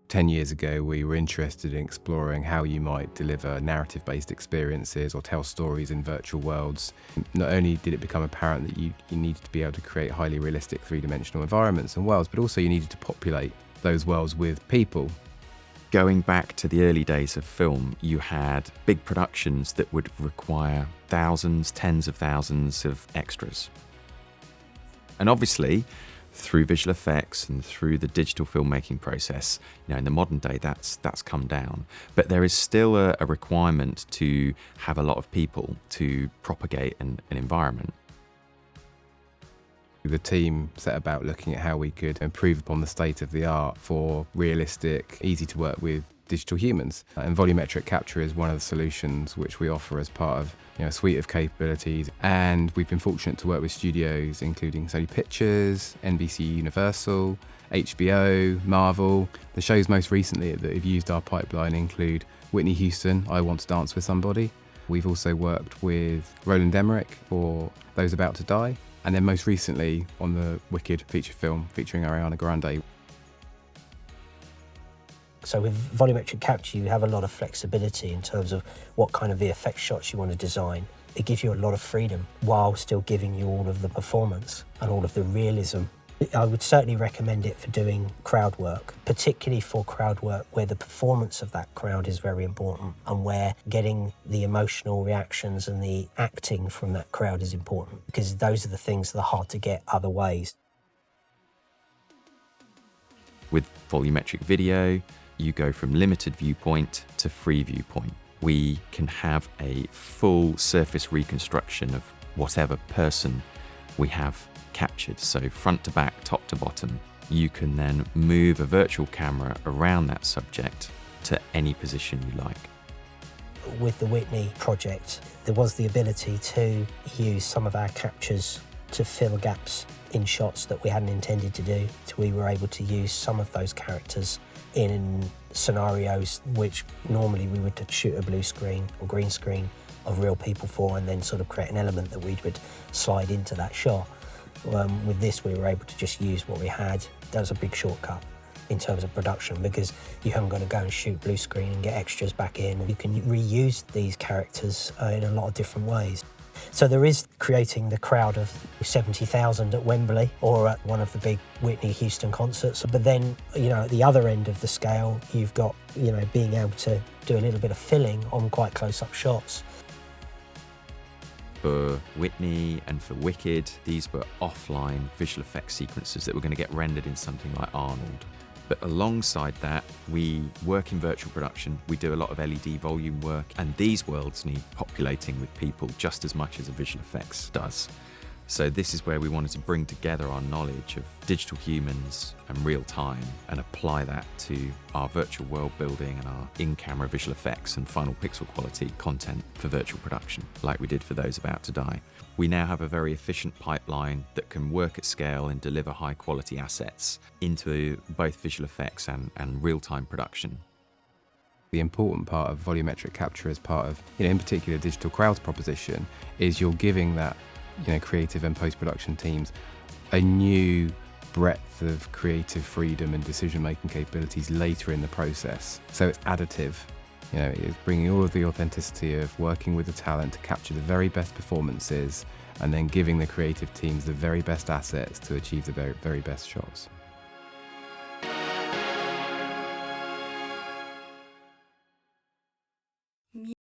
10 years ago, we were interested in exploring how you might deliver narrative-based experiences or tell stories in virtual worlds. Not only did it become apparent that you needed to be able to create highly realistic three-dimensional environments and worlds, but also you needed to populate those worlds with people. Going back to the early days of film, you had big productions that would require thousands, tens of thousands of extras. And obviously, through visual effects and through the digital filmmaking process, in the modern day, that's come down. But there is still a requirement to have a lot of people to propagate an environment. The team set about looking at how we could improve upon the state of the art for realistic, easy to work with digital humans. And volumetric capture is one of the solutions which we offer as part of a suite of capabilities. And we've been fortunate to work with studios including Sony Pictures, NBC Universal, HBO, Marvel. The shows most recently that have used our pipeline include Whitney Houston, I Want to Dance with Somebody. We've also worked with Roland Emmerich for Those About to Die. And then most recently on the Wicked feature film featuring Ariana Grande. So with volumetric capture, you have a lot of flexibility in terms of what kind of VFX shots you want to design. It gives you a lot of freedom while still giving you all of the performance and all of the realism. I would certainly recommend it for doing crowd work, particularly for crowd work where the performance of that crowd is very important and where getting the emotional reactions and the acting from that crowd is important, because those are the things that are hard to get other ways. With volumetric video, you go from limited viewpoint to free viewpoint. We can have a full surface reconstruction of whatever person we have captured, so front to back, top to bottom. You can then move a virtual camera around that subject to any position you like. With the Whitney project, there was the ability to use some of our captures to fill gaps in shots that we hadn't intended to do. So we were able to use some of those characters in scenarios which normally we would shoot a blue screen or green screen of real people for, and then sort of create an element that we would slide into that shot. With this, we were able to just use what we had. That was a big shortcut in terms of production, because you haven't got to go and shoot blue screen and get extras back in. You can reuse these characters in a lot of different ways. So there is creating the crowd of 70,000 at Wembley or at one of the big Whitney Houston concerts. But then, at the other end of the scale, you've got, being able to do a little bit of filling on quite close-up shots. For Whitney and for Wicked, these were offline visual effects sequences that were going to get rendered in something like Arnold. But alongside that, we work in virtual production, we do a lot of LED volume work, and these worlds need populating with people just as much as a visual effects does. So this is where we wanted to bring together our knowledge of digital humans and real time and apply that to our virtual world building and our in-camera visual effects and final pixel quality content for virtual production, like we did for Those About to Die. We now have a very efficient pipeline that can work at scale and deliver high quality assets into both visual effects and real-time production. The important part of volumetric capture as part of, in particular, digital crowds proposition is you're giving that creative and post-production teams a new breadth of creative freedom and decision-making capabilities later in the process. So it's additive. It's bringing all of the authenticity of working with the talent to capture the very best performances and then giving the creative teams the very best assets to achieve the very, very best shots.